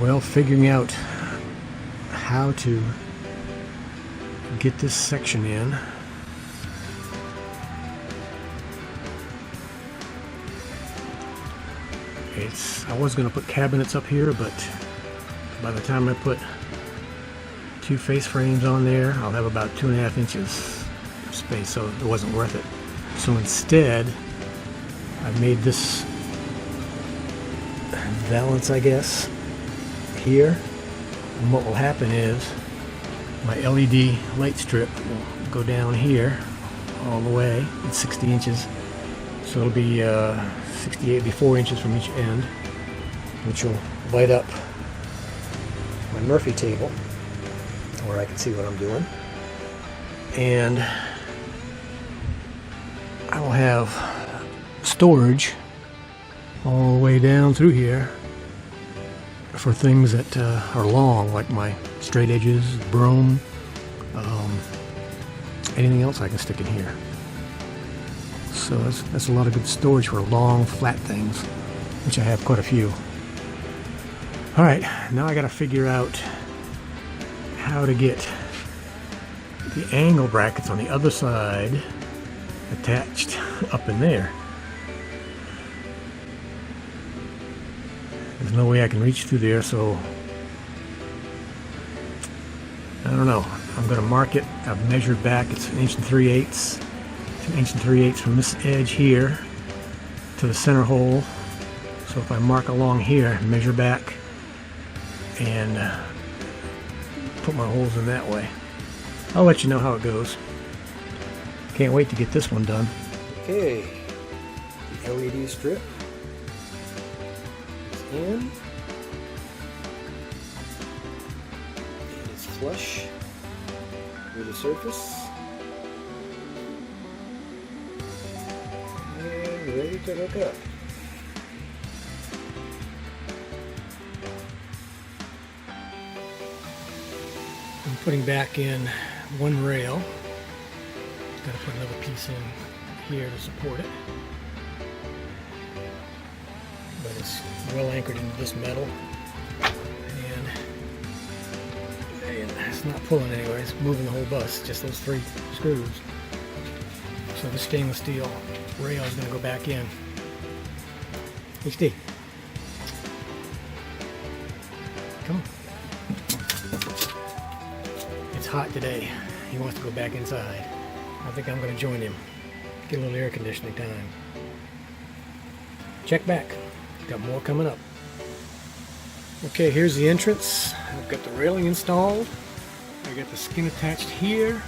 Well, figuring out how to get this section in. I was going to put cabinets up here, but by the time I put 2 face frames on there, I'll have about 2.5 inches of space, so it wasn't worth it. So instead, I've made this valance, I guess, here. And what will happen is my LED light strip will go down here all the way. It's 60 inches, so it'll be 68, be 4 inches from each end, which will light up my Murphy table where I can see what I'm doing. And I will have storage all the way down through here for things that are long, like my straight edges, brome, anything else I can stick in here. So that's a lot of good storage for long, flat things, which I have quite a few. All right, now I got to figure out how to get the angle brackets on the other side attached up in there. There's no way I can reach through there, so I don't know. I'm going to mark it. I've measured back. It's 1 3/8. It's 1 3/8 from this edge here to the center hole. So if I mark along here, measure back, and put my holes in that way. I'll let you know how it goes. Can't wait to get this one done. Okay, the LED strip is in. It is flush with the surface. And ready to hook up. I'm putting back in one rail. Got to put another piece in here to support it. But it's well anchored into this metal. And it's not pulling anywhere, it's moving the whole bus, just those 3 screws. So the stainless steel rail is going to go back in. HD. Come on. It's hot today. He wants to go back inside. I think I'm going to join him. Get a little air conditioning time. Check back. Got more coming up. Okay, here's the entrance. I've got the railing installed. I got the skin attached here.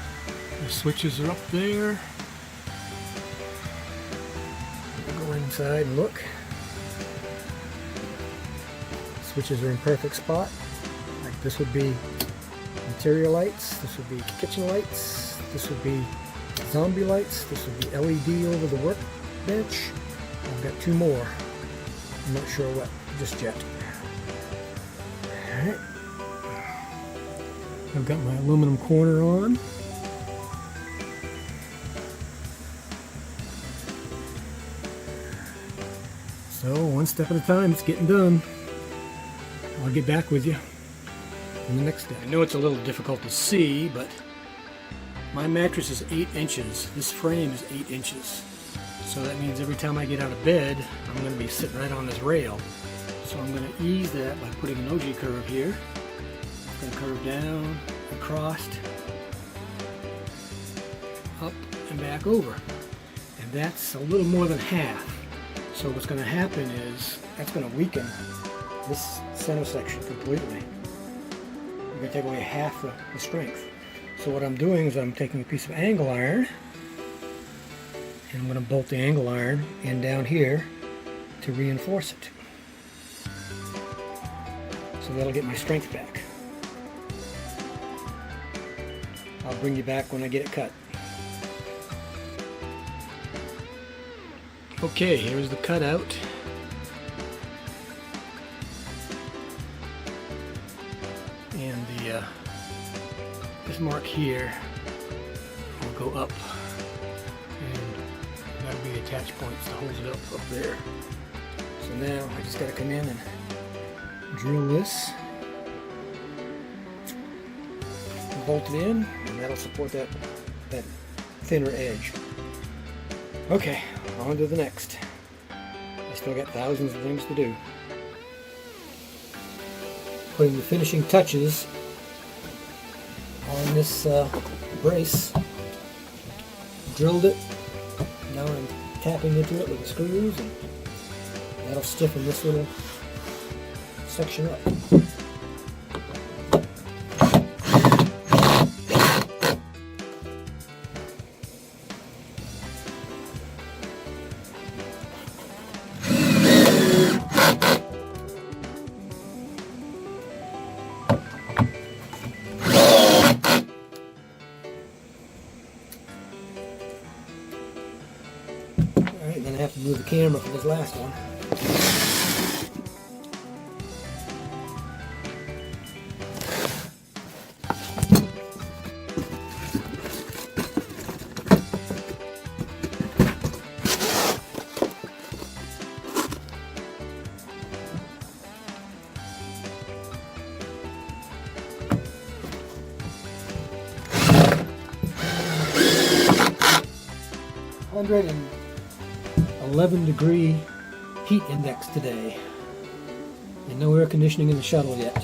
The switches are up there. I'll go inside and look. Switches are in perfect spot. Like this would be interior lights. This would be kitchen lights. This would be zombie lights. This would be LED over the workbench. I've got 2 more. I'm not sure what just yet. Alright. I've got my aluminum corner on. So, one step at a time, it's getting done. I'll get back with you in the next step. I know it's a little difficult to see, but my mattress is 8 inches. This frame is 8 inches. So that means every time I get out of bed, I'm going to be sitting right on this rail. So I'm going to ease that by putting an OG curve here. It's going to curve down, across, up, and back over. And that's a little more than half. So what's going to happen is that's going to weaken this center section completely. We're going to take away half the strength. So what I'm doing is I'm taking a piece of angle iron and I'm going to bolt the angle iron in down here to reinforce it. So that'll get my strength back. I'll bring you back when I get it cut. Okay, here's the cutout. And this mark here will go up, and that'll be the attach points to hold it up there. So now I just got to come in and drill this bolted in, and that'll support that thinner edge. Okay, on to the next. I still got thousands of things to do. Putting the finishing touches on this brace. Drilled it. Now I'm tapping into it with the screws, and that'll stiffen this little section up. Alright, then I have to move the camera for this last one. And 11-degree heat index today, and no air conditioning in the shuttle yet.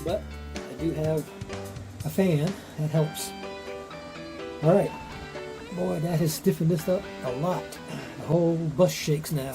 But I do have a fan that helps. Alright, boy, that has stiffened this up a lot. The whole bus shakes now.